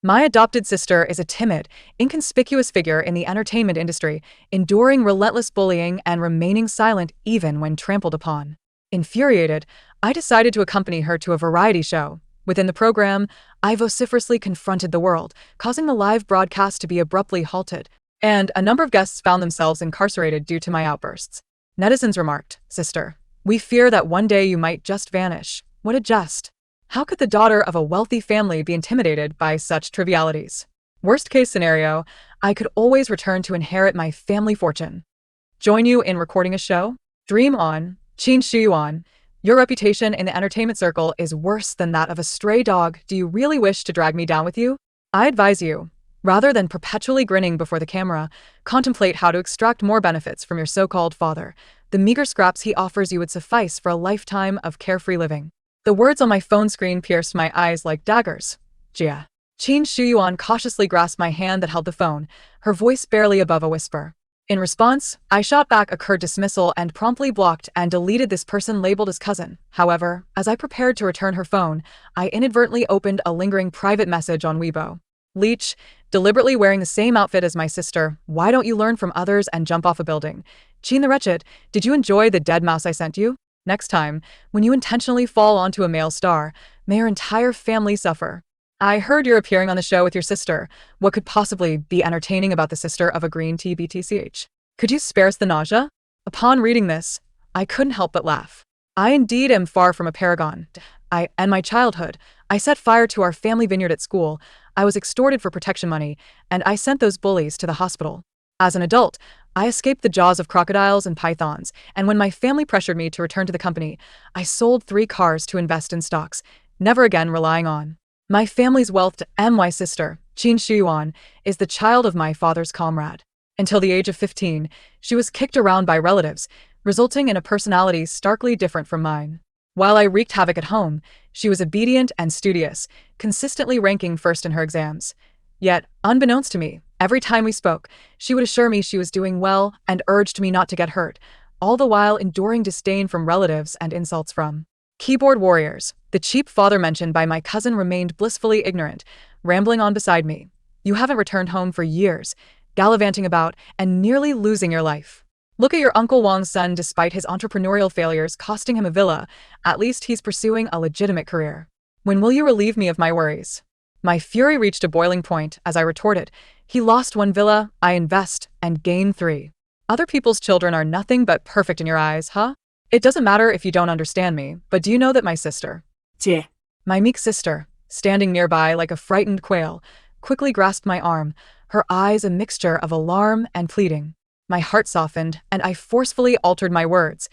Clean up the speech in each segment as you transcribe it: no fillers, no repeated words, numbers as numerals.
My adopted sister is a timid, inconspicuous figure in the entertainment industry, enduring relentless bullying and remaining silent even when trampled upon. Infuriated, I decided to accompany her to a variety show. Within the program, I vociferously confronted the world, causing the live broadcast to be abruptly halted, and a number of guests found themselves incarcerated due to my outbursts. Netizens remarked, "Sister, we fear that one day you might just vanish." What a jest. How could the daughter of a wealthy family be intimidated by such trivialities? Worst case scenario, I could always return to inherit my family fortune. Join you in recording a show? Dream on, Qin Shi Yuan. Your reputation in the entertainment circle is worse than that of a stray dog. Do you really wish to drag me down with you? I advise you, rather than perpetually grinning before the camera, contemplate how to extract more benefits from your so-called father. The meager scraps he offers you would suffice for a lifetime of carefree living. The words on my phone screen pierced my eyes like daggers. Jia. Qin Shuyuan cautiously grasped my hand that held the phone, her voice barely above a whisper. In response, I shot back a curt dismissal and promptly blocked and deleted this person labeled as cousin. However, as I prepared to return her phone, I inadvertently opened a lingering private message on Weibo. Leech, deliberately wearing the same outfit as my sister, why don't you learn from others and jump off a building? Qin the Wretched, did you enjoy the dead mouse I sent you? Next time, when you intentionally fall onto a male star, may your entire family suffer. I heard you're appearing on the show with your sister. What could possibly be entertaining about the sister of a green tea BTCH? Could you spare us the nausea? Upon reading this, I couldn't help but laugh. I indeed am far from a paragon. In my childhood, I set fire to our family vineyard at school. I was extorted for protection money, and I sent those bullies to the hospital. As an adult, I escaped the jaws of crocodiles and pythons, and when my family pressured me to return to the company, I sold 3 cars to invest in stocks, never again relying on my family's wealth. My sister, Qin Shuyuan, is the child of my father's comrade. Until the age of 15, she was kicked around by relatives, resulting in a personality starkly different from mine. While I wreaked havoc at home, she was obedient and studious, consistently ranking first in her exams. Yet, unbeknownst to me, every time we spoke, she would assure me she was doing well and urged me not to get hurt, all the while enduring disdain from relatives and insults from keyboard warriors. The cheap father mentioned by my cousin remained blissfully ignorant, rambling on beside me. You haven't returned home for years, gallivanting about and nearly losing your life. Look at your Uncle Wang's son. Despite his entrepreneurial failures costing him a villa, at least he's pursuing a legitimate career. When will you relieve me of my worries? My fury reached a boiling point as I retorted, he lost 1 villa, I invest, and gain 3. Other people's children are nothing but perfect in your eyes, huh? It doesn't matter if you don't understand me, but do you know that my sister, Jie, my meek sister, standing nearby like a frightened quail, quickly grasped my arm, her eyes a mixture of alarm and pleading. My heart softened, and I forcefully altered my words.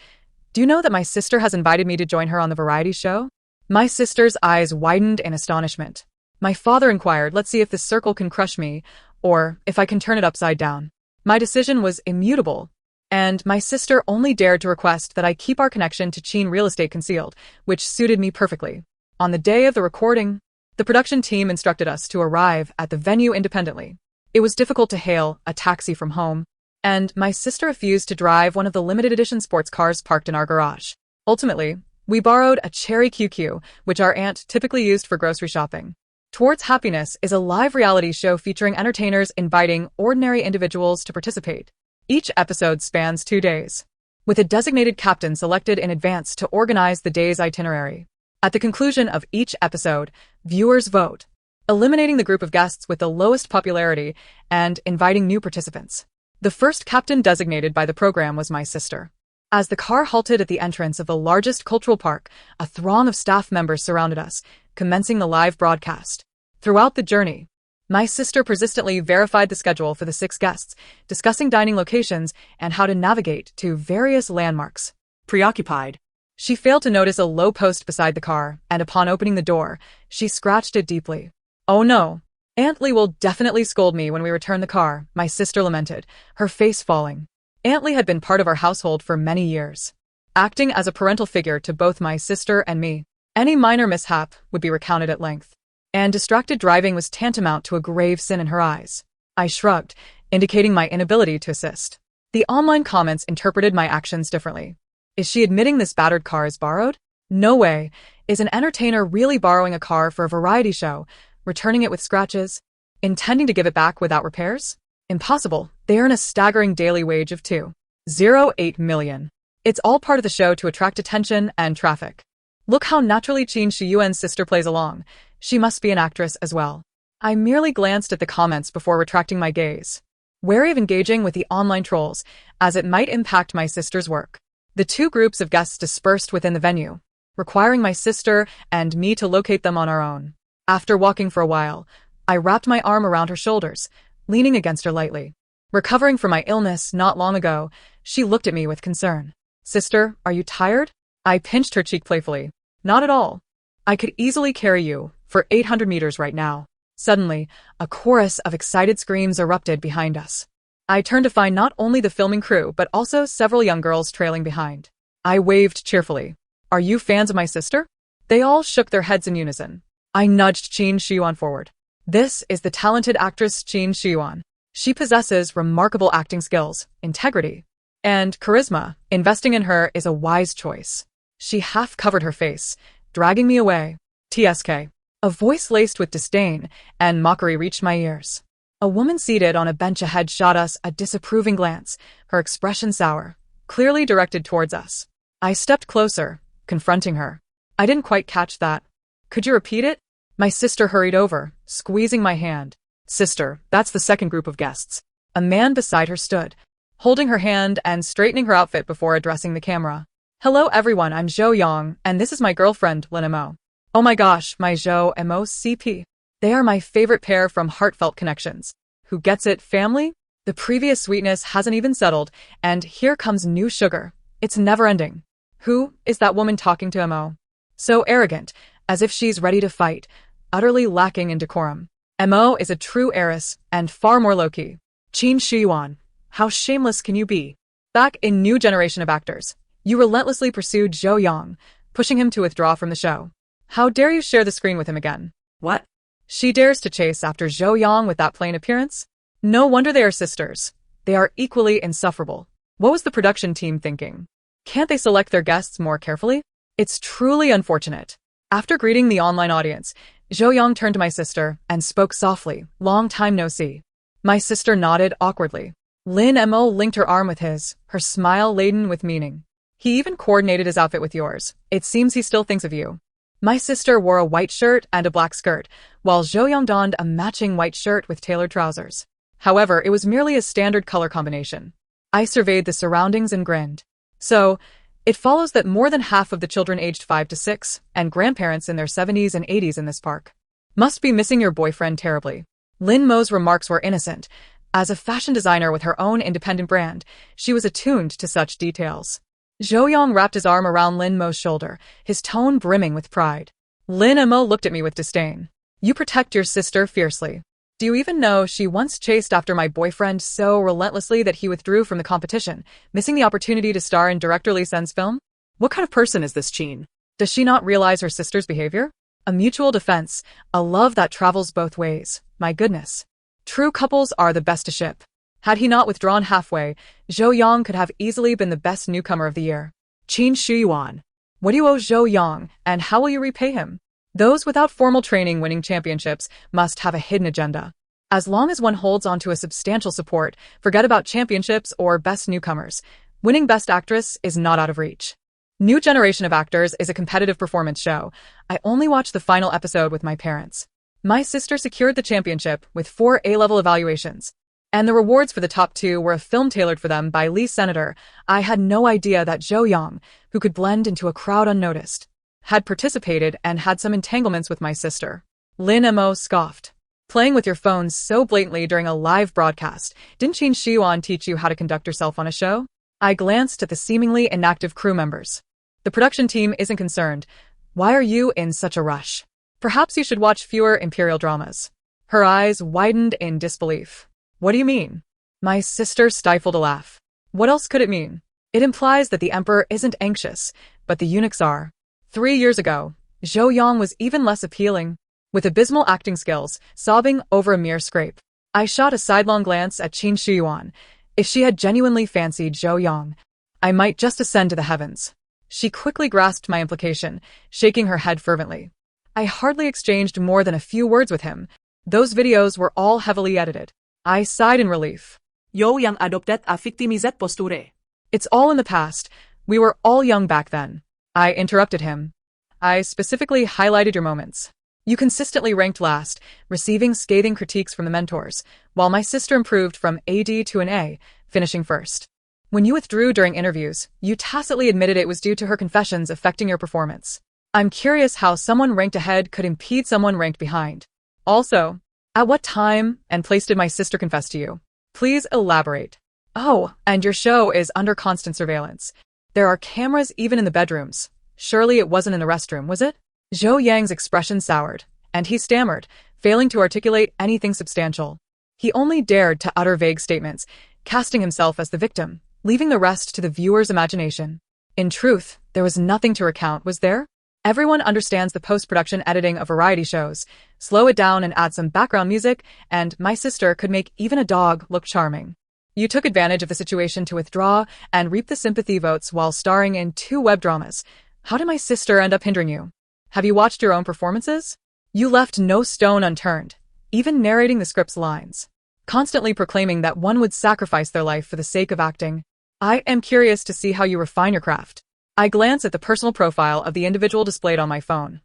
Do you know that my sister has invited me to join her on the variety show? My sister's eyes widened in astonishment. My father inquired, let's see if this circle can crush me, or if I can turn it upside down. My decision was immutable, and my sister only dared to request that I keep our connection to Qin real estate concealed, which suited me perfectly. On the day of the recording, the production team instructed us to arrive at the venue independently. It was difficult to hail a taxi from home, and my sister refused to drive one of the limited edition sports cars parked in our garage. Ultimately, we borrowed a Cherry QQ, which our aunt typically used for grocery shopping. Towards Happiness is a live reality show featuring entertainers inviting ordinary individuals to participate. Each episode spans 2 days, with a designated captain selected in advance to organize the day's itinerary. At the conclusion of each episode, viewers vote, eliminating the group of guests with the lowest popularity and inviting new participants. The first captain designated by the program was my sister. As the car halted at the entrance of the largest cultural park, a throng of staff members surrounded us, commencing the live broadcast. Throughout the journey, my sister persistently verified the schedule for the 6 guests, discussing dining locations and how to navigate to various landmarks. Preoccupied, she failed to notice a low post beside the car, and upon opening the door, she scratched it deeply. Oh no! Aunt Lee will definitely scold me when we return the car, my sister lamented, her face falling. Aunt Lee had been part of our household for many years, acting as a parental figure to both my sister and me. Any minor mishap would be recounted at length, and distracted driving was tantamount to a grave sin in her eyes. I shrugged, indicating my inability to assist. The online comments interpreted my actions differently. Is she admitting this battered car is borrowed? No way. Is an entertainer really borrowing a car for a variety show? returning it with scratches, intending to give it back without repairs? Impossible. They earn a staggering daily wage of 2.08 million. It's all part of the show to attract attention and traffic. Look how naturally Qin Shiyuan's sister plays along. She must be an actress as well. I merely glanced at the comments before retracting my gaze, wary of engaging with the online trolls, as it might impact my sister's work. The two groups of guests dispersed within the venue, requiring my sister and me to locate them on our own. After walking for a while, I wrapped my arm around her shoulders, leaning against her lightly. Recovering from my illness not long ago, she looked at me with concern. "Sister, are you tired?" I pinched her cheek playfully. "Not at all. I could easily carry you for 800 meters right now." Suddenly, a chorus of excited screams erupted behind us. I turned to find not only the filming crew but also several young girls trailing behind. I waved cheerfully. "Are you fans of my sister?" They all shook their heads in unison. I nudged Qin Shiyuan forward. "This is the talented actress Qin Shiyuan. She possesses remarkable acting skills, integrity, and charisma. Investing in her is a wise choice." She half covered her face, dragging me away. "TSK." A voice laced with disdain and mockery reached my ears. A woman seated on a bench ahead shot us a disapproving glance, her expression sour, clearly directed towards us. I stepped closer, confronting her. "I didn't quite catch that. Could you repeat it?" My sister hurried over, squeezing my hand. "Sister, that's the second group of guests." A man beside her stood, holding her hand and straightening her outfit before addressing the camera. "Hello everyone, I'm Zhou Yang, and this is my girlfriend, Lin Mo. Oh my gosh, my Zhou Mo CP. They are my favorite pair from Heartfelt Connections. Who gets it, family?" The previous sweetness hasn't even settled, and here comes new sugar. It's never-ending. Who is that woman talking to Mo? So arrogant, as if she's ready to fight, utterly lacking in decorum. Mo is a true heiress, and far more low-key. Qin Shiyuan, how shameless can you be? Back in New Generation of Actors, you relentlessly pursued Zhou Yang, pushing him to withdraw from the show. How dare you share the screen with him again? What? She dares to chase after Zhou Yang with that plain appearance? No wonder they are sisters. They are equally insufferable. What was the production team thinking? Can't they select their guests more carefully? It's truly unfortunate. After greeting the online audience, Zhou Yang turned to my sister and spoke softly. "Long time no see." My sister nodded awkwardly. Lin Mo linked her arm with his, her smile laden with meaning. "He even coordinated his outfit with yours. It seems he still thinks of you." My sister wore a white shirt and a black skirt, while Zhou Yang donned a matching white shirt with tailored trousers. However, it was merely a standard color combination. I surveyed the surroundings and grinned. So, it follows that more than half of the children aged 5 to 6, and grandparents in their 70s and 80s in this park, must be missing your boyfriend terribly. Lin Mo's remarks were innocent. As a fashion designer with her own independent brand, she was attuned to such details. Zhou Yang wrapped his arm around Lin Mo's shoulder, his tone brimming with pride. Lin Mo looked at me with disdain. "You protect your sister fiercely. Do you even know she once chased after my boyfriend so relentlessly that he withdrew from the competition, missing the opportunity to star in director Li Sen's film? What kind of person is this Qin? Does she not realize her sister's behavior? A mutual defense, a love that travels both ways. My goodness. True couples are the best to ship." Had he not withdrawn halfway, Zhou Yang could have easily been the best newcomer of the year. "Qin Shiyuan, what do you owe Zhou Yang, and how will you repay him?" Those without formal training winning championships must have a hidden agenda. As long as one holds onto a substantial support, forget about championships or best newcomers. Winning Best Actress is not out of reach. New Generation of Actors is a competitive performance show. I only watched the final episode with my parents. My sister secured the championship with 4 A-level evaluations, and the rewards for the top 2 were a film tailored for them by Lee Senator. I had no idea that Zhou Yang, who could blend into a crowd unnoticed, had participated and had some entanglements with my sister. Lin Mo scoffed. "Playing with your phone so blatantly during a live broadcast, didn't Qin Shiyuan teach you how to conduct yourself on a show?" I glanced at the seemingly inactive crew members. "The production team isn't concerned. Why are you in such a rush? Perhaps you should watch fewer imperial dramas." Her eyes widened in disbelief. "What do you mean?" My sister stifled a laugh. "What else could it mean? It implies that the emperor isn't anxious, but the eunuchs are. 3 years ago, Zhou Yang was even less appealing, with abysmal acting skills, sobbing over a mere scrape." I shot a sidelong glance at Qin Shiyuan. If she had genuinely fancied Zhou Yang, I might just ascend to the heavens. She quickly grasped my implication, shaking her head fervently. I hardly exchanged more than a few words with him. Those videos were all heavily edited. I sighed in relief. Yo yang adopted a victimized posture. It's all in the past. We were all young back then. I interrupted him. I specifically highlighted your moments. You consistently ranked last, receiving scathing critiques from the mentors, while my sister improved from AD to an A, finishing first. When you withdrew during interviews, you tacitly admitted it was due to her confessions affecting your performance. I'm curious how someone ranked ahead could impede someone ranked behind. Also, at what time and place did my sister confess to you? Please elaborate. Oh, and your show is under constant surveillance. There are cameras even in the bedrooms. Surely it wasn't in the restroom, was it? Zhou Yang's expression soured, and he stammered, failing to articulate anything substantial. He only dared to utter vague statements, casting himself as the victim, leaving the rest to the viewer's imagination. In truth, there was nothing to recount, was there? Everyone understands the post-production editing of variety shows. Slow it down and add some background music, and my sister could make even a dog look charming. You took advantage of the situation to withdraw and reap the sympathy votes while starring in 2 web dramas. How did my sister end up hindering you? Have you watched your own performances? You left no stone unturned, even narrating the script's lines, constantly proclaiming that one would sacrifice their life for the sake of acting. I am curious to see how you refine your craft. I glance at the personal profile of the individual displayed on my phone.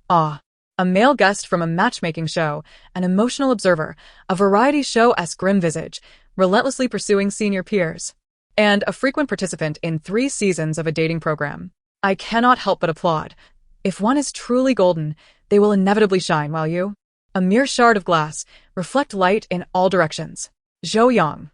Ah, a male guest from a matchmaking show, an emotional observer, a variety show-esque grim visage, relentlessly pursuing senior peers, and a frequent participant in 3 seasons of a dating program. I cannot help but applaud. If one is truly golden, they will inevitably shine, while you, a mere shard of glass, reflect light in all directions. Zhou Yang.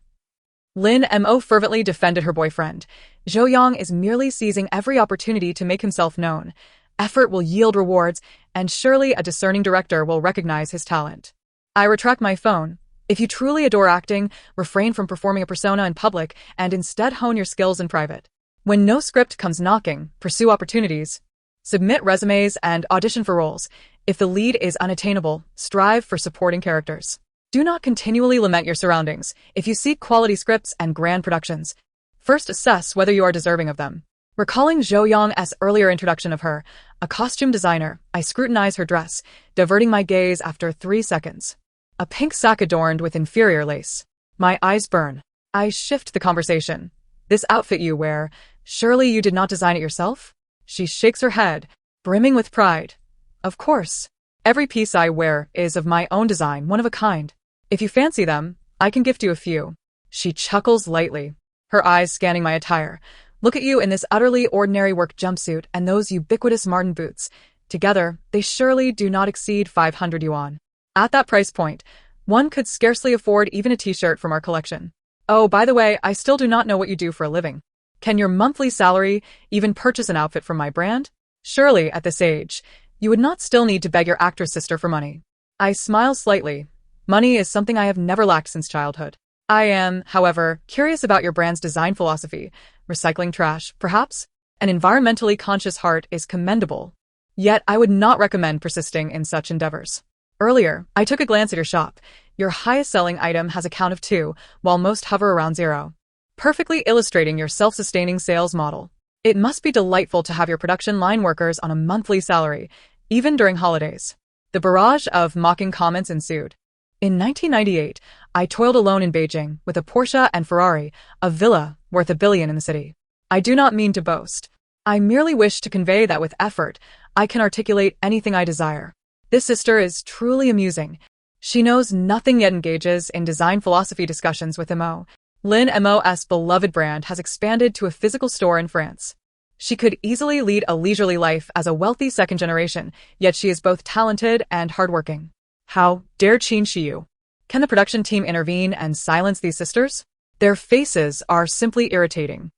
Lin Mo fervently defended her boyfriend. Zhou Yang is merely seizing every opportunity to make himself known. Effort will yield rewards, and surely a discerning director will recognize his talent. I retract my phone. If you truly adore acting, refrain from performing a persona in public and instead hone your skills in private. When no script comes knocking, pursue opportunities. Submit resumes and audition for roles. If the lead is unattainable, strive for supporting characters. Do not continually lament your surroundings. If you seek quality scripts and grand productions, first assess whether you are deserving of them. Recalling Zhou Yang's earlier introduction of her, a costume designer, I scrutinize her dress, diverting my gaze after 3 seconds. A pink sack adorned with inferior lace. My eyes burn. I shift the conversation. This outfit you wear, surely you did not design it yourself? She shakes her head, brimming with pride. Of course. Every piece I wear is of my own design, one of a kind. If you fancy them, I can gift you a few. She chuckles lightly, her eyes scanning my attire. Look at you in this utterly ordinary work jumpsuit and those ubiquitous Martin boots. Together, they surely do not exceed 500 yuan. At that price point, one could scarcely afford even a t-shirt from our collection. Oh, by the way, I still do not know what you do for a living. Can your monthly salary even purchase an outfit from my brand? Surely, at this age, you would not still need to beg your actress sister for money. I smile slightly. Money is something I have never lacked since childhood. I am, however, curious about your brand's design philosophy. Recycling trash, perhaps? An environmentally conscious heart is commendable. Yet I would not recommend persisting in such endeavors. Earlier, I took a glance at your shop. Your highest selling item has a count of 2, while most hover around 0. Perfectly illustrating your self-sustaining sales model. It must be delightful to have your production line workers on a monthly salary, even during holidays. The barrage of mocking comments ensued. In 1998, I toiled alone in Beijing with a Porsche and Ferrari, a villa worth $1 billion in the city. I do not mean to boast. I merely wish to convey that with effort, I can articulate anything I desire. This sister is truly amusing. She knows nothing yet engages in design philosophy discussions with Mo. Lin Mo's beloved brand has expanded to a physical store in France. She could easily lead a leisurely life as a wealthy second generation, yet she is both talented and hardworking. How dare she you? Can the production team intervene and silence these sisters? Their faces are simply irritating.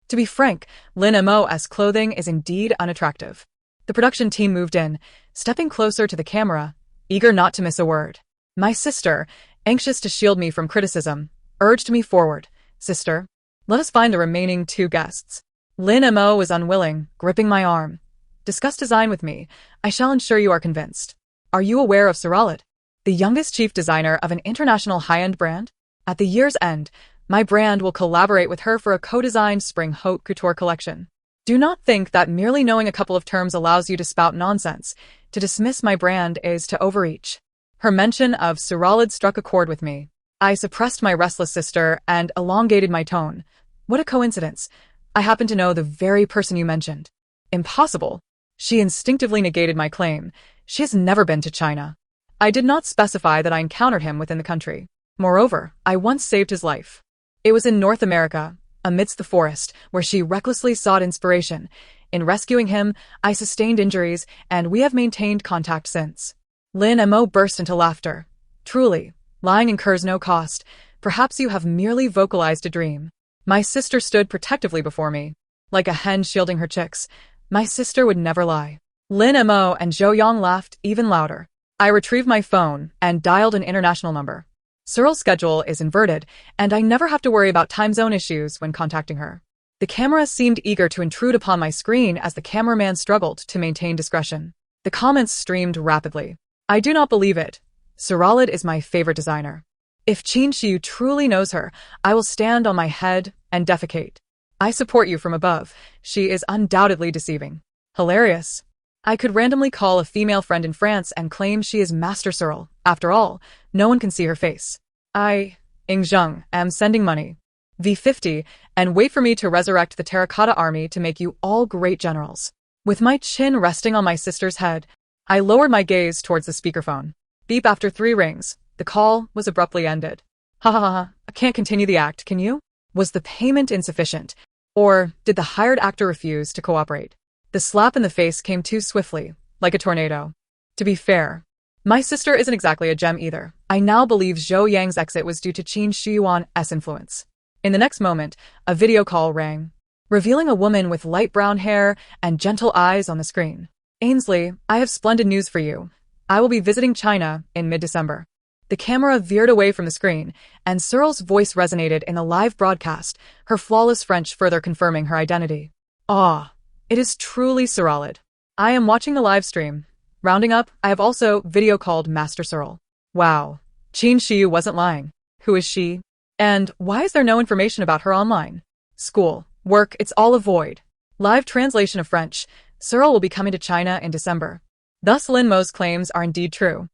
To be frank, Lin Mo's clothing is indeed unattractive. The production team moved in, stepping closer to the camera, eager not to miss a word. My sister, anxious to shield me from criticism, urged me forward. Sister, let us find the remaining 2 guests. Lin Mo was unwilling, gripping my arm. Discuss design with me. I shall ensure you are convinced. Are you aware of Charlotte, the youngest chief designer of an international high-end brand? At the year's end, my brand will collaborate with her for a co-designed spring haute couture collection. Do not think that merely knowing a couple of terms allows you to spout nonsense. To dismiss my brand is to overreach. Her mention of Suralid struck a chord with me. I suppressed my restless sister and elongated my tone. What a coincidence. I happen to know the very person you mentioned. Impossible. She instinctively negated my claim. She has never been to China. I did not specify that I encountered him within the country. Moreover, I once saved his life. It was in North America, amidst the forest, where she recklessly sought inspiration. In rescuing him, I sustained injuries, and we have maintained contact since. Lin Mo burst into laughter. Truly, lying incurs no cost. Perhaps you have merely vocalized a dream. My sister stood protectively before me. Like a hen shielding her chicks. My sister would never lie. Lin Mo and Zhou Yang laughed even louder. I retrieved my phone and dialed an international number. Cyril's schedule is inverted, and I never have to worry about time zone issues when contacting her. The camera seemed eager to intrude upon my screen as the cameraman struggled to maintain discretion. The comments streamed rapidly. I do not believe it. Suralid is my favorite designer. If Qin Shiyu truly knows her, I will stand on my head and defecate. I support you from above. She is undoubtedly deceiving. Hilarious. I could randomly call a female friend in France and claim she is Master Cyril. After all, no one can see her face. I, Ingzheng, am sending money. V50, and wait for me to resurrect the terracotta army to make you all great generals. With my chin resting on my sister's head, I lowered my gaze towards the speakerphone. Beep after 3 rings. The call was abruptly ended. Ha ha ha, I can't continue the act, can you? Was the payment insufficient? Or did the hired actor refuse to cooperate? The slap in the face came too swiftly, like a tornado. To be fair, my sister isn't exactly a gem either. I now believe Zhou Yang's exit was due to Qin Shiyuan's influence. In the next moment, a video call rang, revealing a woman with light brown hair and gentle eyes on the screen. Ainsley, I have splendid news for you. I will be visiting China in mid-December. The camera veered away from the screen, and Cyril's voice resonated in the live broadcast, her flawless French further confirming her identity. Ah, it is truly Suralid. I am watching the live stream. Rounding up, I have also video called Master Cyril. Wow, Qin Shiyu wasn't lying. Who is she? And why is there no information about her online? School, work, it's all a void. Live translation of French. Cyril will be coming to China in December. Thus Lin Mo's claims are indeed true.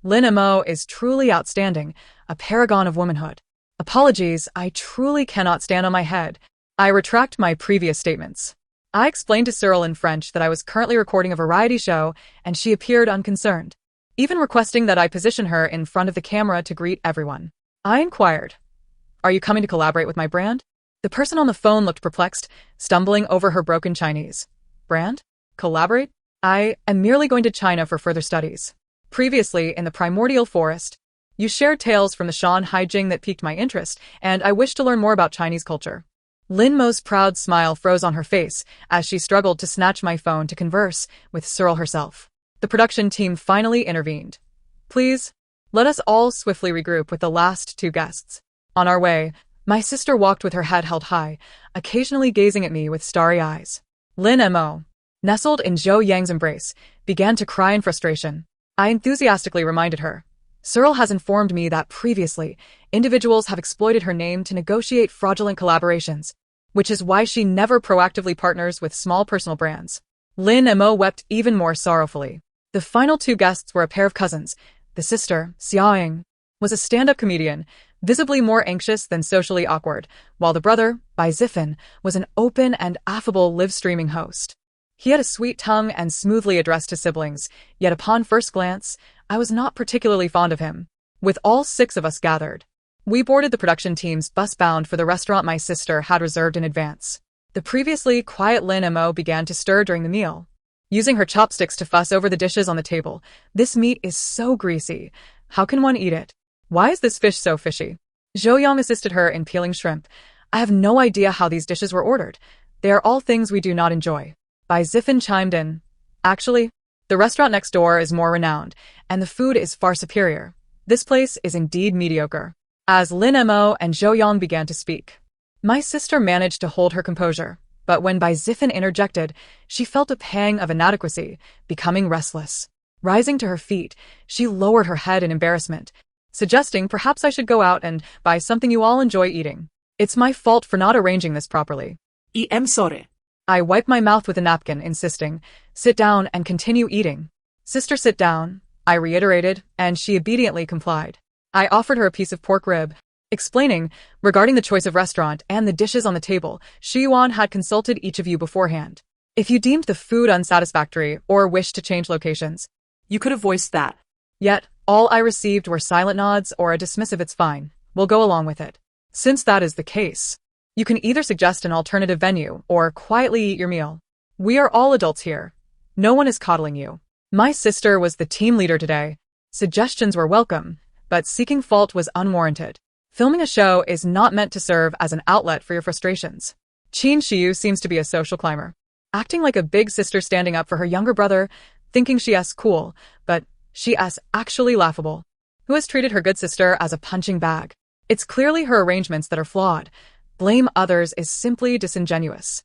Lin Mo is truly outstanding, a paragon of womanhood. Apologies, I truly cannot stand on my head. I retract my previous statements. I explained to Cyril in French that I was currently recording a variety show, and she appeared unconcerned, even requesting that I position her in front of the camera to greet everyone. I inquired, "Are you coming to collaborate with my brand?" The person on the phone looked perplexed, stumbling over her broken Chinese. Brand? Collaborate? I am merely going to China for further studies. Previously, in the primordial forest, you shared tales from the Shan Haijing that piqued my interest, and I wish to learn more about Chinese culture. Lin Mo's proud smile froze on her face as she struggled to snatch my phone to converse with Cyril herself. The production team finally intervened. Please, let us all swiftly regroup with the last 2 guests. On our way, my sister walked with her head held high, occasionally gazing at me with starry eyes. Lin Mo, nestled in Zhou Yang's embrace, began to cry in frustration. I enthusiastically reminded her. Cyril has informed me that previously, individuals have exploited her name to negotiate fraudulent collaborations, which is why she never proactively partners with small personal brands. Lin Mo wept even more sorrowfully. The final 2 guests were a pair of cousins. The sister, Xiaoying, was a stand-up comedian, visibly more anxious than socially awkward, while the brother, Bai Zifan, was an open and affable live-streaming host. He had a sweet tongue and smoothly addressed his siblings, yet upon first glance, I was not particularly fond of him. With all 6 of us gathered, we boarded the production team's bus bound for the restaurant my sister had reserved in advance. The previously quiet Lin Mo began to stir during the meal, using her chopsticks to fuss over the dishes on the table. This meat is so greasy. How can one eat it? Why is this fish so fishy? Zhou Yang assisted her in peeling shrimp. I have no idea how these dishes were ordered. They are all things we do not enjoy. Bai Zifan chimed in. Actually, the restaurant next door is more renowned, and the food is far superior. This place is indeed mediocre. As Lin Mo and Zhou Yang began to speak, my sister managed to hold her composure, but when Bai Zifan interjected, she felt a pang of inadequacy, becoming restless. Rising to her feet, she lowered her head in embarrassment, suggesting perhaps I should go out and buy something you all enjoy eating. It's my fault for not arranging this properly. I'm sorry. I wiped my mouth with a napkin, insisting, "Sit down and continue eating." "Sister, sit down," I reiterated, and she obediently complied. I offered her a piece of pork rib, explaining, regarding the choice of restaurant and the dishes on the table, Shiyuan had consulted each of you beforehand. If you deemed the food unsatisfactory or wished to change locations, You could have voiced that. yet all I received were silent nods or a dismissive "it's fine, we'll go along with it." Since that is the case, you can either suggest an alternative venue or quietly eat your meal. We are all adults here. No one is coddling you. My sister was the team leader today. Suggestions were welcome, but seeking fault was unwarranted. Filming a show is not meant to serve as an outlet for your frustrations. Qin Shiyu seems to be a social climber, acting like a big sister standing up for her younger brother, thinking she's cool, but she's actually laughable. Who has treated her good sister as a punching bag? It's clearly her arrangements that are flawed. Blame others is simply disingenuous.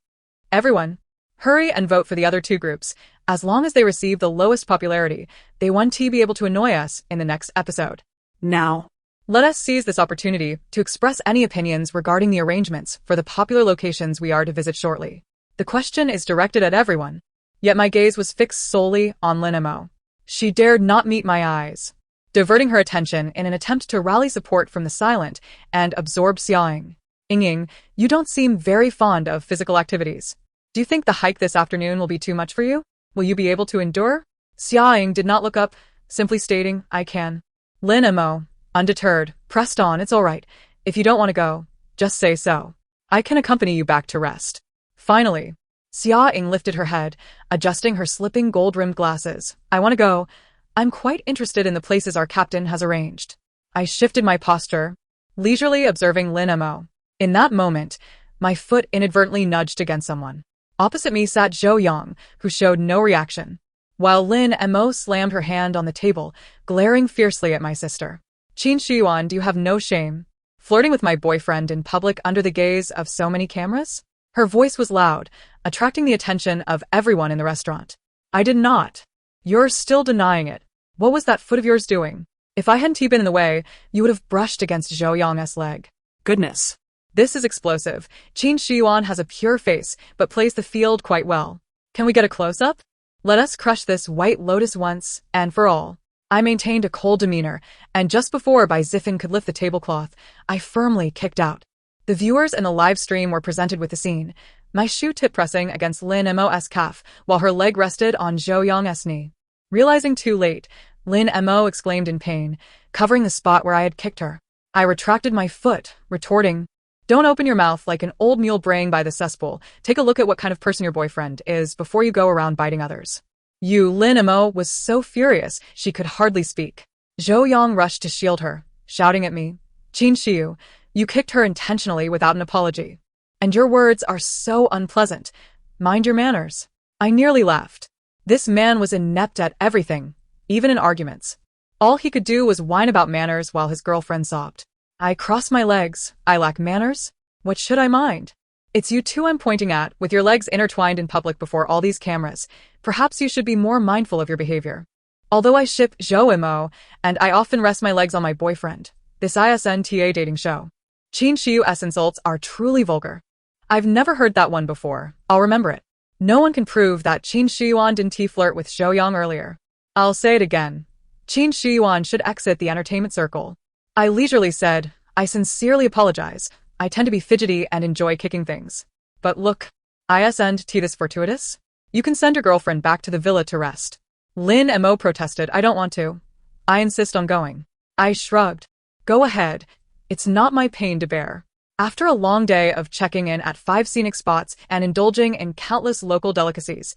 Everyone, hurry and vote for the other two groups. As long as they receive the lowest popularity, they won't be able to annoy us in the next episode. Now. Let us seize this opportunity to express any opinions regarding the arrangements for the popular locations we are to visit shortly. The question is directed at everyone, yet my gaze was fixed solely on Lin Mo. She dared not meet my eyes, diverting her attention in an attempt to rally support from the silent and absorbed Xiaoying. "Ying, you don't seem very fond of physical activities. Do you think the hike this afternoon will be too much for you? Will you be able to endure?" Xiaoying did not look up, simply stating, "I can." Lin Mo, undeterred, pressed on, "It's all right. If you don't want to go, just say so. I can accompany you back to rest." Finally, Xiaoying lifted her head, adjusting her slipping gold-rimmed glasses. "I want to go. I'm quite interested in the places our captain has arranged." I shifted my posture, leisurely observing Lin Mo. In that moment, my foot inadvertently nudged against someone. Opposite me sat Zhou Yang, who showed no reaction, while Lin Mo slammed her hand on the table, glaring fiercely at my sister. "Qin Shiyuan, do you have no shame? Flirting with my boyfriend in public under the gaze of so many cameras?" Her voice was loud, attracting the attention of everyone in the restaurant. "I did not." "You're still denying it. What was that foot of yours doing? If I hadn't been in the way, you would have brushed against Zhou Yang's leg." Goodness. This is explosive. Qin Shiyuan has a pure face, but plays the field quite well. Can we get a close-up? Let us crush this white lotus once and for all. I maintained a cold demeanor, and just before Bai Ziffin could lift the tablecloth, I firmly kicked out. The viewers in the live stream were presented with the scene, my shoe tip pressing against Lin Mo's calf, while her leg rested on Zhou Yang's knee. Realizing too late, Lin Mo exclaimed in pain, covering the spot where I had kicked her. I retracted my foot, retorting, "Don't open your mouth like an old mule braying by the cesspool. Take a look at what kind of person your boyfriend is before you go around biting others." Lin Mo was so furious she could hardly speak. Zhou Yang rushed to shield her, shouting at me, "Qin Shiyu, you kicked her intentionally without an apology. And your words are so unpleasant. Mind your manners." I nearly laughed. This man was inept at everything, even in arguments. All he could do was whine about manners while his girlfriend sobbed. I crossed my legs. I lack manners? What should I mind? It's you two I'm pointing at, with your legs intertwined in public before all these cameras. Perhaps you should be more mindful of your behavior. Although I ship Zhou Mo, and I often rest my legs on my boyfriend, this ISNTA dating show. Qin Shiyu's insults are truly vulgar. I've never heard that one before. I'll remember it. No one can prove that Qin Shiyuan didn't flirt with Zhou Yang earlier. I'll say it again. Qin Shiyuan should exit the entertainment circle. I leisurely said, "I sincerely apologize. I tend to be fidgety and enjoy kicking things. But look, isn't this fortuitous? You can send your girlfriend back to the villa to rest." Lin Mo protested, "I don't want to. I insist on going." I shrugged. "Go ahead. It's not my pain to bear." After a long day of checking in at 5 scenic spots and indulging in countless local delicacies,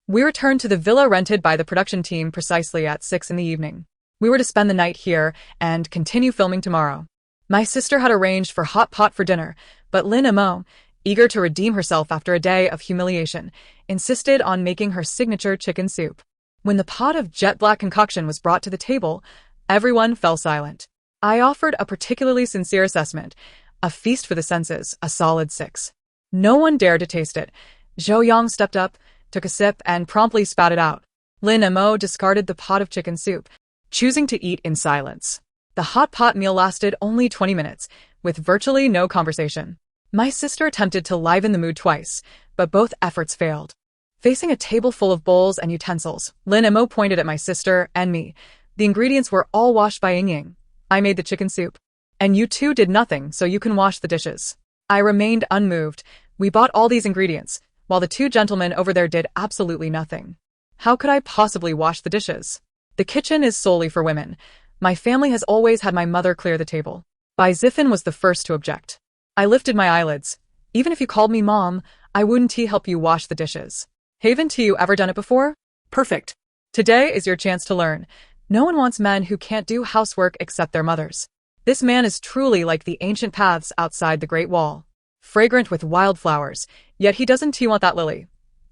we returned to the villa rented by the production team precisely at 6 in the evening. We were to spend the night here and continue filming tomorrow. My sister had arranged for hot pot for dinner, but Lin Mo, eager to redeem herself after a day of humiliation, insisted on making her signature chicken soup. When the pot of jet black concoction was brought to the table, everyone fell silent. I offered a particularly sincere assessment, a feast for the senses, a solid 6. No one dared to taste it. Zhou Yang stepped up, took a sip, and promptly spat it out. Lin Mo discarded the pot of chicken soup, choosing to eat in silence. The hot pot meal lasted only 20 minutes, with virtually no conversation. My sister attempted to liven the mood twice, but both efforts failed. Facing a table full of bowls and utensils, Lin Mo pointed at my sister and me. The ingredients were all washed by Ying. I made the chicken soup. And you two did nothing, so you can wash the dishes. I remained unmoved. We bought all these ingredients, while the two gentlemen over there did absolutely nothing. How could I possibly wash the dishes? The kitchen is solely for women. My family has always had my mother clear the table. Bai Ziffin was the first to object. I lifted my eyelids. Even if you called me mom, I wouldn't help you wash the dishes. Haven't you ever done it before? Perfect. Today is your chance to learn. No one wants men who can't do housework except their mothers. This man is truly like the ancient paths outside the Great Wall. Fragrant with wildflowers, yet he doesn't want that lily.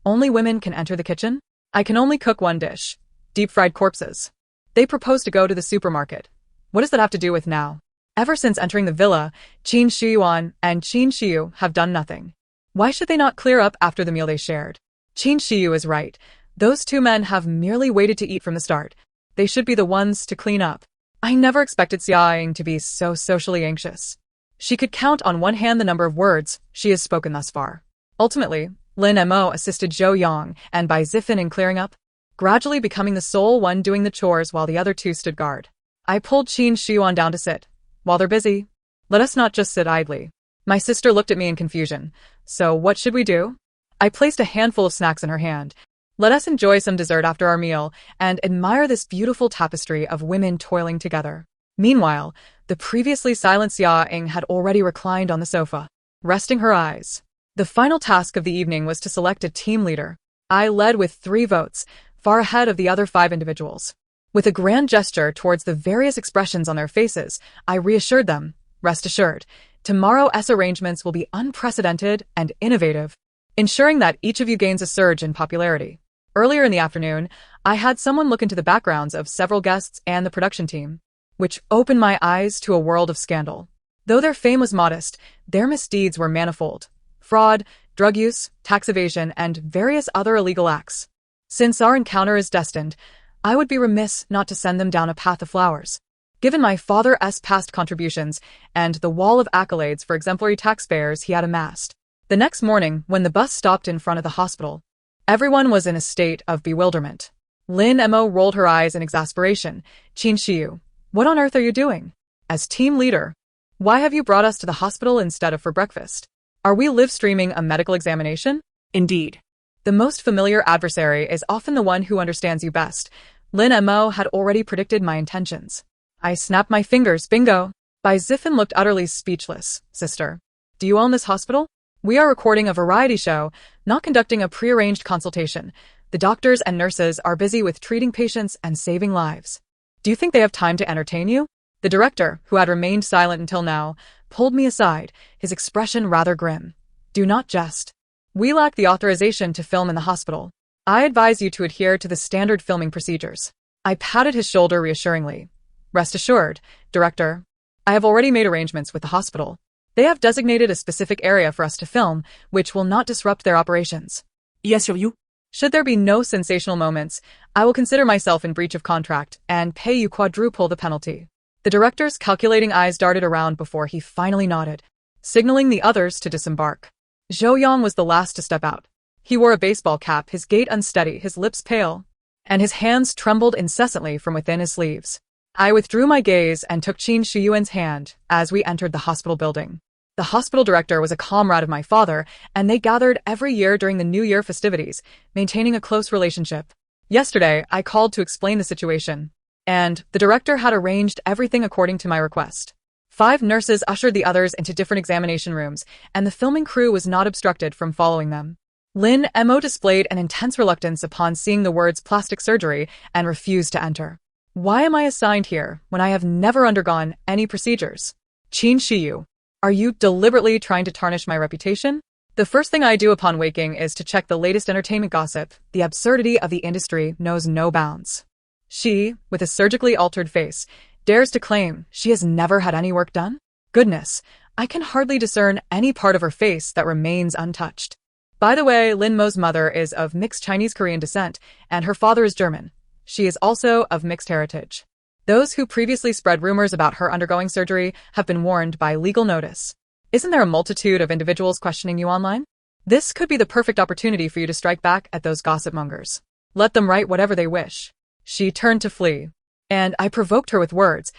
Only women can enter the kitchen? I can only cook one dish. Deep-fried corpses. They propose to go to the supermarket. What does that have to do with now? Ever since entering the villa, Qin Shiyuan and Qin Shiyu have done nothing. Why should they not clear up after the meal they shared? Qin Shiyu is right. Those two men have merely waited to eat from the start. They should be the ones to clean up. I never expected Xia Ying to be so socially anxious. She could count on one hand the number of words she has spoken thus far. Ultimately, Lin Mo assisted Zhou Yang and Bai Ziffin in clearing up, gradually becoming the sole one doing the chores while the other two stood guard. I pulled Qin Shiyuan down to sit. While they're busy, let us not just sit idly. My sister looked at me in confusion. So what should we do? I placed a handful of snacks in her hand. Let us enjoy some dessert after our meal and admire this beautiful tapestry of women toiling together. Meanwhile, the previously silent Xia Ying had already reclined on the sofa, resting her eyes. The final task of the evening was to select a team leader. I led with 3 votes, far ahead of the other 5 individuals. With a grand gesture towards the various expressions on their faces, I reassured them, rest assured, tomorrow's arrangements will be unprecedented and innovative, ensuring that each of you gains a surge in popularity. Earlier in the afternoon, I had someone look into the backgrounds of several guests and the production team, which opened my eyes to a world of scandal. Though their fame was modest, their misdeeds were manifold. Fraud, drug use, tax evasion, and various other illegal acts. Since our encounter is destined, I would be remiss not to send them down a path of flowers. Given my father's past contributions and the wall of accolades for exemplary taxpayers he had amassed. The next morning, when the bus stopped in front of the hospital, everyone was in a state of bewilderment. Lin Mo rolled her eyes in exasperation. Qin Shiyu, what on earth are you doing? As team leader, why have you brought us to the hospital instead of for breakfast? Are we live streaming a medical examination? Indeed. The most familiar adversary is often the one who understands you best. Lin Mo had already predicted my intentions. I snapped my fingers, bingo. Bai Ziffin looked utterly speechless. Sister, do you own this hospital? We are recording a variety show, not conducting a prearranged consultation. The doctors and nurses are busy with treating patients and saving lives. Do you think they have time to entertain you? The director, who had remained silent until now, pulled me aside, his expression rather grim. Do not jest. We lack the authorization to film in the hospital. I advise you to adhere to the standard filming procedures. I patted his shoulder reassuringly. Rest assured, Director. I have already made arrangements with the hospital. They have designated a specific area for us to film, which will not disrupt their operations. Yes, you. Should there be no sensational moments, I will consider myself in breach of contract and pay you quadruple the penalty. The director's calculating eyes darted around before he finally nodded, signaling the others to disembark. Zhou Yang was the last to step out. He wore a baseball cap, his gait unsteady, his lips pale, and his hands trembled incessantly from within his sleeves. I withdrew my gaze and took Qin Shiyuan's hand as we entered the hospital building. The hospital director was a comrade of my father, and they gathered every year during the New Year festivities, maintaining a close relationship. Yesterday, I called to explain the situation, and the director had arranged everything according to my request. 5 nurses ushered the others into different examination rooms, and the filming crew was not obstructed from following them. Lin Mo displayed an intense reluctance upon seeing the words plastic surgery and refused to enter. Why am I assigned here when I have never undergone any procedures? Qin Shiyu, are you deliberately trying to tarnish my reputation? The first thing I do upon waking is to check the latest entertainment gossip. The absurdity of the industry knows no bounds. She, with a surgically altered face, dares to claim she has never had any work done? Goodness, I can hardly discern any part of her face that remains untouched. By the way, Lin Mo's mother is of mixed Chinese-Korean descent, and her father is German. She is also of mixed heritage. Those who previously spread rumors about her undergoing surgery have been warned by legal notice. Isn't there a multitude of individuals questioning you online? This could be the perfect opportunity for you to strike back at those gossip mongers. Let them write whatever they wish. She turned to flee, and I provoked her with words.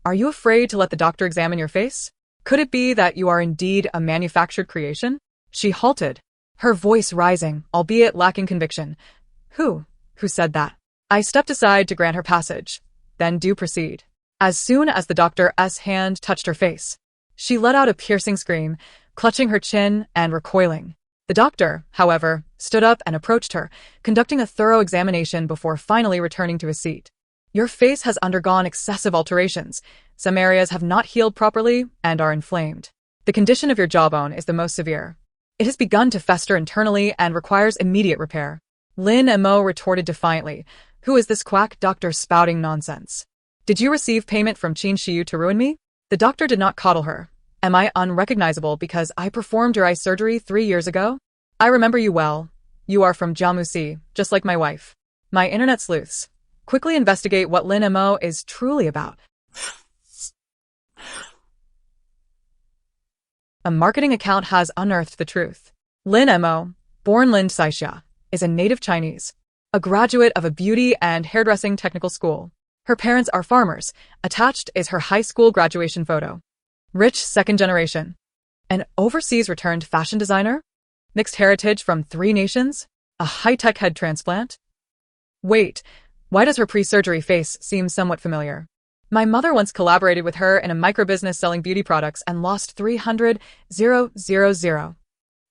Are you afraid to let the doctor examine your face? Could it be that you are indeed a manufactured creation? She halted, her voice rising, albeit lacking conviction. Who said that? I stepped aside to grant her passage. Then do proceed. As soon as the doctor's hand touched her face, she let out a piercing scream, clutching her chin and recoiling. The doctor, however, stood up and approached her, conducting a thorough examination before finally returning to his seat. Your face has undergone excessive alterations. Some areas have not healed properly and are inflamed. The condition of your jawbone is the most severe. It has begun to fester internally and requires immediate repair. Lin Mo retorted defiantly. Who is this quack doctor spouting nonsense? Did you receive payment from Qin Shiyu to ruin me? The doctor did not coddle her. Am I unrecognizable because I performed your eye surgery 3 years ago? I remember you well. You are from Jiamuxi, just like my wife. My internet sleuths. Quickly investigate what Lin Mo is truly about. A marketing account has unearthed the truth. Lin Mo, born Lin Saixia, is a native Chinese, a graduate of a beauty and hairdressing technical school. Her parents are farmers. Attached is her high school graduation photo. Rich second generation. An overseas returned fashion designer? Mixed heritage from 3 nations? A high-tech head transplant? Wait, why does her pre-surgery face seem somewhat familiar? My mother once collaborated with her in a microbusiness selling beauty products and lost 300,000.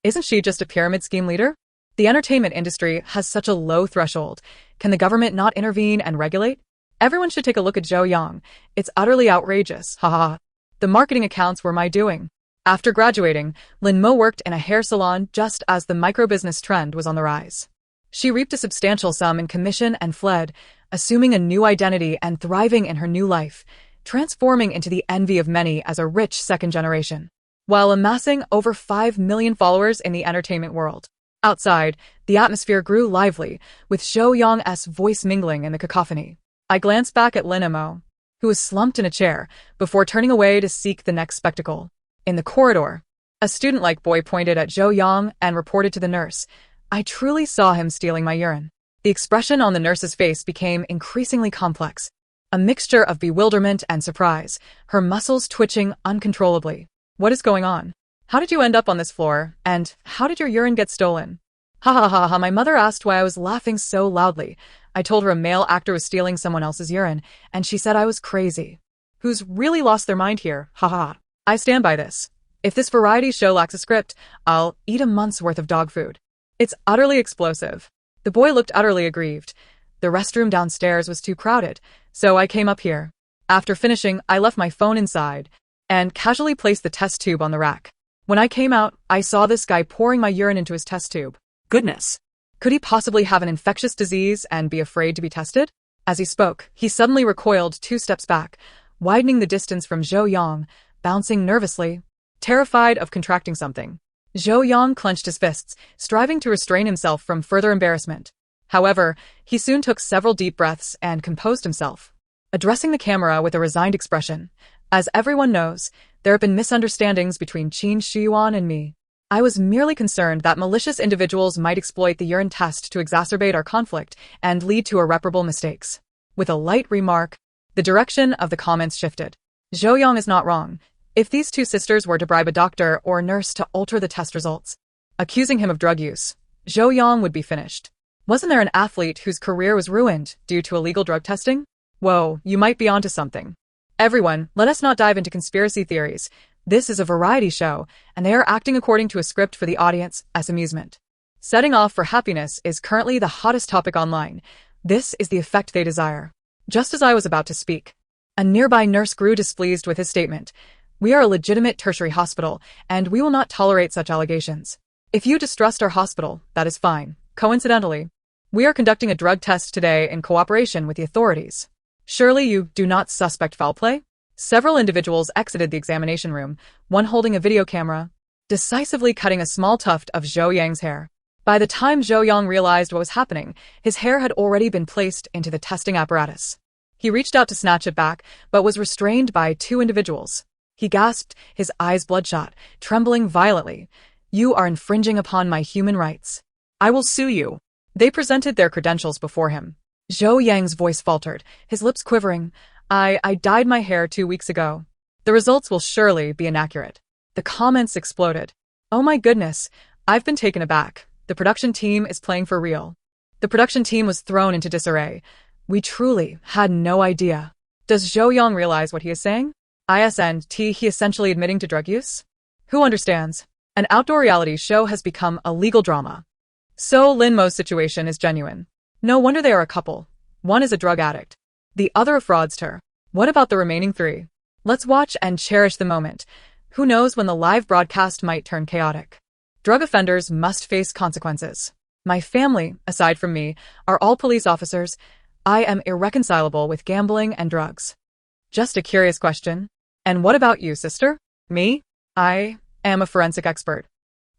Isn't she just a pyramid scheme leader? The entertainment industry has such a low threshold. Can the government not intervene and regulate? Everyone should take a look at Zhou Yang. It's utterly outrageous, haha. The marketing accounts were my doing. After graduating, Lin Mo worked in a hair salon just as the microbusiness trend was on the rise. She reaped a substantial sum in commission and fled, assuming a new identity and thriving in her new life, transforming into the envy of many as a rich second generation, while amassing over 5 million followers in the entertainment world. Outside, the atmosphere grew lively, with Zhou Yang's voice mingling in the cacophony. I glanced back at Lin Mo, who was slumped in a chair, before turning away to seek the next spectacle. In the corridor, a student-like boy pointed at Zhou Yang and reported to the nurse. I truly saw him stealing my urine. The expression on the nurse's face became increasingly complex, a mixture of bewilderment and surprise, her muscles twitching uncontrollably. What is going on? How did you end up on this floor, and how did your urine get stolen? Ha ha ha ha, my mother asked why I was laughing so loudly. I told her a male actor was stealing someone else's urine, and she said I was crazy. Who's really lost their mind here? Ha ha. I stand by this. If this variety show lacks a script, I'll eat a month's worth of dog food. It's utterly explosive. The boy looked utterly aggrieved. The restroom downstairs was too crowded, so I came up here. After finishing, I left my phone inside and casually placed the test tube on the rack. When I came out, I saw this guy pouring my urine into his test tube. Goodness. Could he possibly have an infectious disease and be afraid to be tested? As he spoke, he suddenly recoiled 2 steps back, widening the distance from Zhou Yang, bouncing nervously, terrified of contracting something. Zhou Yang clenched his fists, striving to restrain himself from further embarrassment. However, he soon took several deep breaths and composed himself, addressing the camera with a resigned expression. As everyone knows, there have been misunderstandings between Qin Shiyuan and me. I was merely concerned that malicious individuals might exploit the urine test to exacerbate our conflict and lead to irreparable mistakes. With a light remark, the direction of the comments shifted. Zhou Yang is not wrong. If these 2 sisters were to bribe a doctor or nurse to alter the test results, accusing him of drug use, Zhou Yang would be finished. Wasn't there an athlete whose career was ruined due to illegal drug testing? Whoa, you might be onto something. Everyone, let us not dive into conspiracy theories. This is a variety show, and they are acting according to a script for the audience as amusement. Setting off for happiness is currently the hottest topic online. This is the effect they desire. Just as I was about to speak, a nearby nurse grew displeased with his statement. We are a legitimate tertiary hospital, and we will not tolerate such allegations. If you distrust our hospital, that is fine. Coincidentally, we are conducting a drug test today in cooperation with the authorities. Surely you do not suspect foul play? Several individuals exited the examination room, one holding a video camera, decisively cutting a small tuft of Zhou Yang's hair. By the time Zhou Yang realized what was happening, his hair had already been placed into the testing apparatus. He reached out to snatch it back, but was restrained by 2 individuals. He gasped, his eyes bloodshot, trembling violently. You are infringing upon my human rights. I will sue you. They presented their credentials before him. Zhou Yang's voice faltered, his lips quivering. I dyed my hair 2 weeks ago. The results will surely be inaccurate. The comments exploded. Oh my goodness, I've been taken aback. The production team is playing for real. The production team was thrown into disarray. We truly had no idea. Does Zhou Yang realize what he is saying? ISNT, he essentially admitting to drug use? Who understands? An outdoor reality show has become a legal drama. So Lin Mo's situation is genuine. No wonder they are a couple. One is a drug addict. The other a fraudster. What about the remaining 3? Let's watch and cherish the moment. Who knows when the live broadcast might turn chaotic. Drug offenders must face consequences. My family, aside from me, are all police officers. I am irreconcilable with gambling and drugs. Just a curious question. And what about you, sister? Me? I am a forensic expert.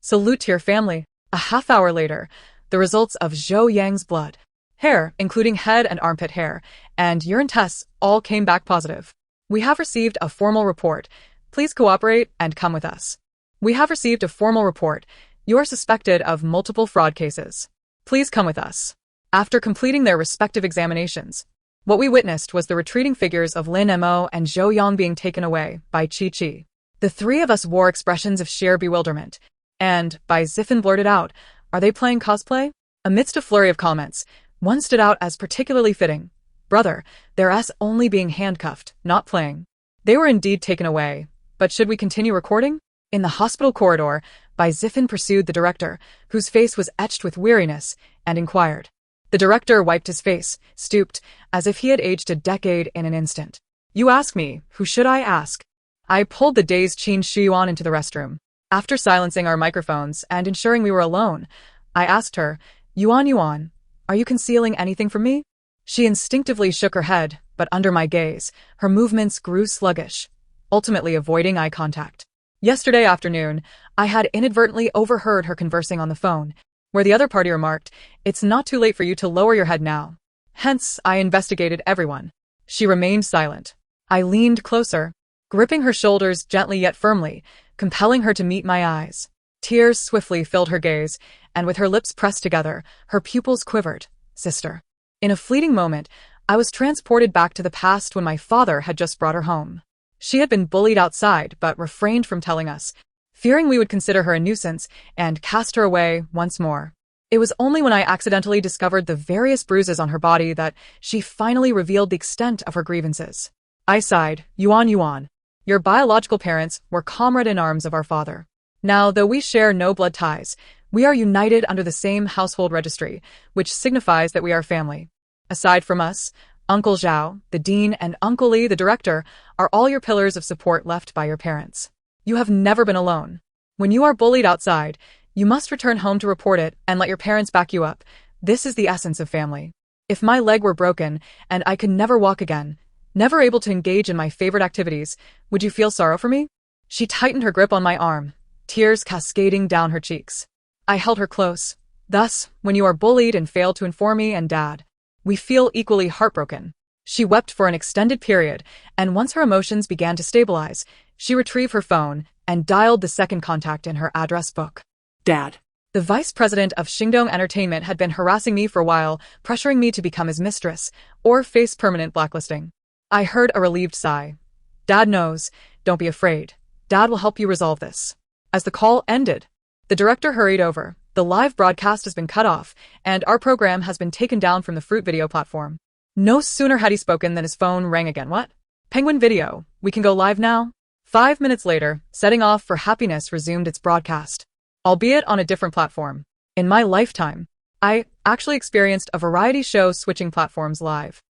Salute to your family. A half hour later, the results of Zhou Yang's blood, hair, including head and armpit hair, and urine tests all came back positive. We have received a formal report. Please cooperate and come with us. We have received a formal report. You are suspected of multiple fraud cases. Please come with us. After completing their respective examinations, what we witnessed was the retreating figures of Lin Mo and Zhou Yang being taken away by Chi Chi. The 3 of us wore expressions of sheer bewilderment, and, by Ziffin blurted out, "Are they playing cosplay?" Amidst a flurry of comments, one stood out as particularly fitting. "Brother, they're us only being handcuffed, not playing." They were indeed taken away, but should we continue recording? In the hospital corridor, Bai Ziffin pursued the director, whose face was etched with weariness, and inquired. The director wiped his face, stooped, as if he had aged a decade in an instant. "You ask me, who should I ask?" I pulled the dazed Qin Shiyuan into the restroom. After silencing our microphones and ensuring we were alone, I asked her, Yuan, are you concealing anything from me?" She instinctively shook her head, but under my gaze, her movements grew sluggish, ultimately avoiding eye contact. Yesterday afternoon, I had inadvertently overheard her conversing on the phone, where the other party remarked, "It's not too late for you to lower your head now." Hence, I investigated everyone. She remained silent. I leaned closer, gripping her shoulders gently yet firmly, compelling her to meet my eyes. Tears swiftly filled her gaze, and with her lips pressed together, her pupils quivered. "Sister." In a fleeting moment, I was transported back to the past when my father had just brought her home. She had been bullied outside, but refrained from telling us, fearing we would consider her a nuisance and cast her away once more. It was only when I accidentally discovered the various bruises on her body that she finally revealed the extent of her grievances. I sighed, Yuan. Your biological parents were comrade-in-arms of our father. Now, though we share no blood ties, we are united under the same household registry, which signifies that we are family. Aside from us, Uncle Zhao, the dean, and Uncle Li, the director, are all your pillars of support left by your parents. You have never been alone. When you are bullied outside, you must return home to report it and let your parents back you up. This is the essence of family. If my leg were broken and I could never walk again, never able to engage in my favorite activities, would you feel sorrow for me? She tightened her grip on my arm, tears cascading down her cheeks. I held her close. Thus, when you are bullied and fail to inform me and Dad, we feel equally heartbroken. She wept for an extended period, and once her emotions began to stabilize, she retrieved her phone and dialed the second contact in her address book. Dad. The vice president of Shingdong Entertainment had been harassing me for a while, pressuring me to become his mistress or face permanent blacklisting. I heard a relieved sigh. Dad knows. Don't be afraid. Dad will help you resolve this. As the call ended, the director hurried over. The live broadcast has been cut off, and our program has been taken down from the Fruit Video platform. No sooner had he spoken than his phone rang again. What? Penguin Video, we can go live now? 5 minutes later, Setting Off for Happiness resumed its broadcast, albeit on a different platform. In my lifetime, I actually experienced a variety show switching platforms live.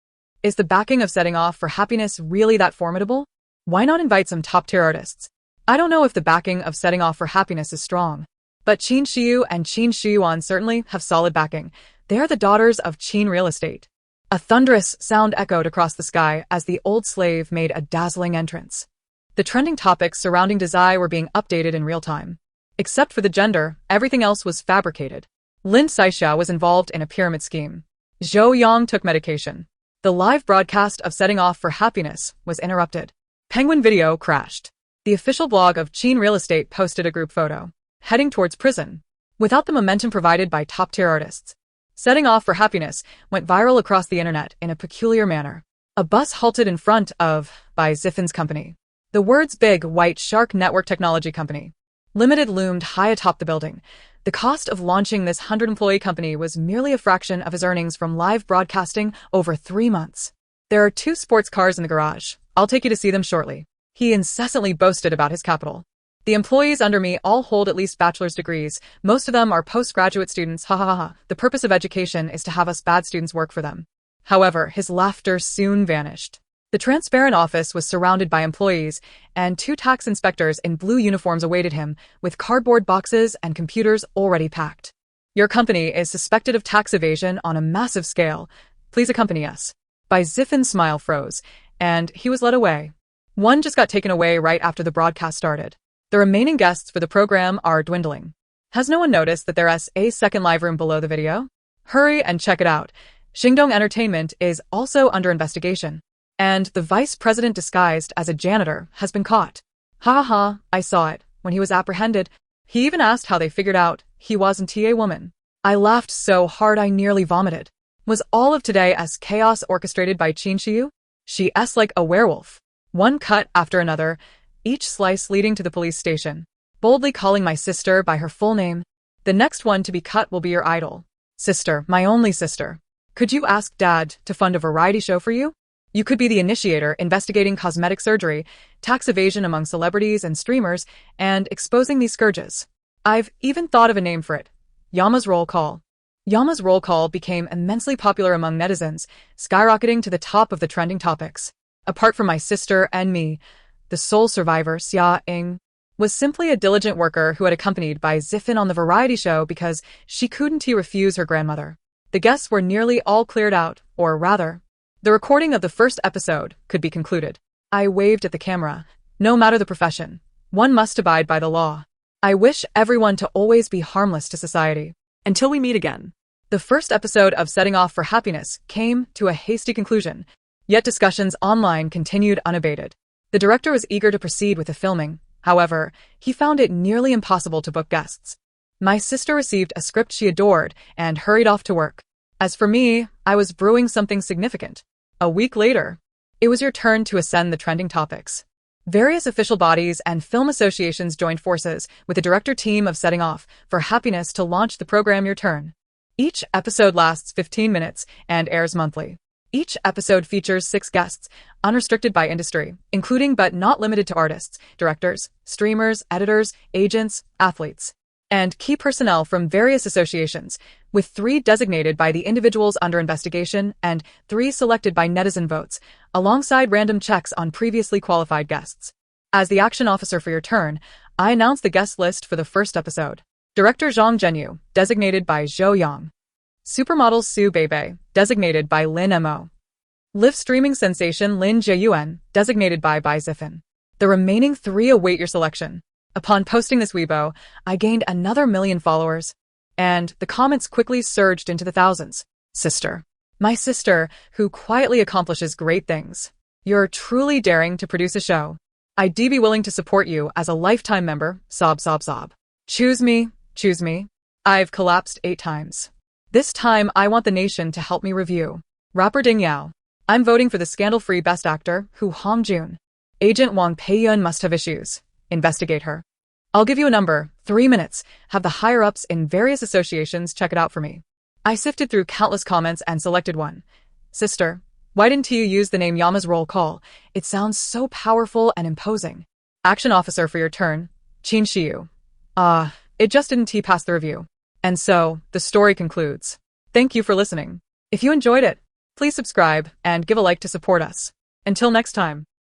Is the backing of Setting Off for Happiness really that formidable? Why not invite some top-tier artists? I don't know if the backing of Setting Off for Happiness is strong, but Qin Shiyu and Qin Shiyuan certainly have solid backing. They are the daughters of Qin Real Estate. A thunderous sound echoed across the sky as the old slave made a dazzling entrance. The trending topics surrounding Dazai were being updated in real time. Except for the gender, everything else was fabricated. Lin Saixia was involved in a pyramid scheme. Zhou Yang took medication. The live broadcast of Setting Off for Happiness was interrupted. Penguin Video crashed. The official blog of Qin Real Estate posted a group photo. heading towards prison. Without the momentum provided by top-tier artists, Setting Off for Happiness went viral across the internet in a peculiar manner. A bus halted in front of by Ziffin's company. The words Big White Shark Network Technology Company Limited loomed high atop the building. The cost of launching this 100-employee company was merely a fraction of his earnings from live broadcasting over 3 months. There are 2 sports cars in the garage. I'll take you to see them shortly. He incessantly boasted about his capital. The employees under me all hold at least bachelor's degrees. Most of them are postgraduate students. Ha ha ha ha. The purpose of education is to have us bad students work for them. However, his laughter soon vanished. The transparent office was surrounded by employees, and 2 tax inspectors in blue uniforms awaited him, with cardboard boxes and computers already packed. Your company is suspected of tax evasion on a massive scale. Please accompany us. By Ziffin's smile froze, and he was led away. One just got taken away right after the broadcast started. The remaining guests for the program are dwindling. Has no one noticed that there's a second live room below the video? Hurry and check it out. Shingdong Entertainment is also under investigation, and the vice president disguised as a janitor has been caught. Ha ha ha, I saw it. When he was apprehended, he even asked how they figured out he wasn't a woman. I laughed so hard I nearly vomited. Was all of today as chaos orchestrated by Qin Shiyu? She's like a werewolf. One cut after another, each slice leading to the police station, boldly calling my sister by her full name. The next one to be cut will be your idol. Sister, my only sister. Could you ask Dad to fund a variety show for you? You could be the initiator investigating cosmetic surgery, tax evasion among celebrities and streamers, and exposing these scourges. I've even thought of a name for it. Yama's Roll Call. Yama's Roll Call became immensely popular among netizens, skyrocketing to the top of the trending topics. Apart from my sister and me, the sole survivor, Xia Ying, was simply a diligent worker who had accompanied by Ziffin on the variety show because she couldn't refuse her grandmother. The guests were nearly all cleared out, or rather, the recording of the first episode could be concluded. I waved at the camera. No matter the profession, one must abide by the law. I wish everyone to always be harmless to society. Until we meet again. The first episode of Setting Off for Happiness came to a hasty conclusion, yet discussions online continued unabated. The director was eager to proceed with the filming. However, he found it nearly impossible to book guests. My sister received a script she adored and hurried off to work. As for me, I was brewing something significant. A week later, it was your turn to ascend the trending topics. Various official bodies and film associations joined forces with the director team of Setting Off for Happiness to launch the program Your Turn. Each episode lasts 15 minutes and airs monthly. Each episode features 6 guests, unrestricted by industry, including but not limited to artists, directors, streamers, editors, agents, athletes, and key personnel from various associations, with 3 designated by the individuals under investigation and 3 selected by netizen votes, alongside random checks on previously qualified guests. As the action officer for Your Turn, I announced the guest list for the first episode. Director Zhang Zhenyu, designated by Zhou Yang. Supermodel Su Beibei, designated by Lin Mo. Live streaming sensation Lin Jiayuan, designated by Ziffin. The remaining 3 await your selection. Upon posting this Weibo, I gained another 1 million followers, and the comments quickly surged into the thousands. Sister. My sister, who quietly accomplishes great things. You're truly daring to produce a show. I'd be willing to support you as a lifetime member, sob sob sob. Choose me, choose me. I've collapsed 8 times. This time I want the nation to help me review. Rapper Ding Yao. I'm voting for the scandal-free best actor, Hu Hongjun. Agent Wang Peiyun must have issues. Investigate her. I'll give you a number, 3 minutes, have the higher-ups in various associations check it out for me. I sifted through countless comments and selected one. Sister, why didn't you use the name Yama's Roll Call? It sounds so powerful and imposing. Action officer for Your Turn, Qin Shiyu. It just didn't pass the review. And so, the story concludes. Thank you for listening. If you enjoyed it, please subscribe and give a like to support us. Until next time.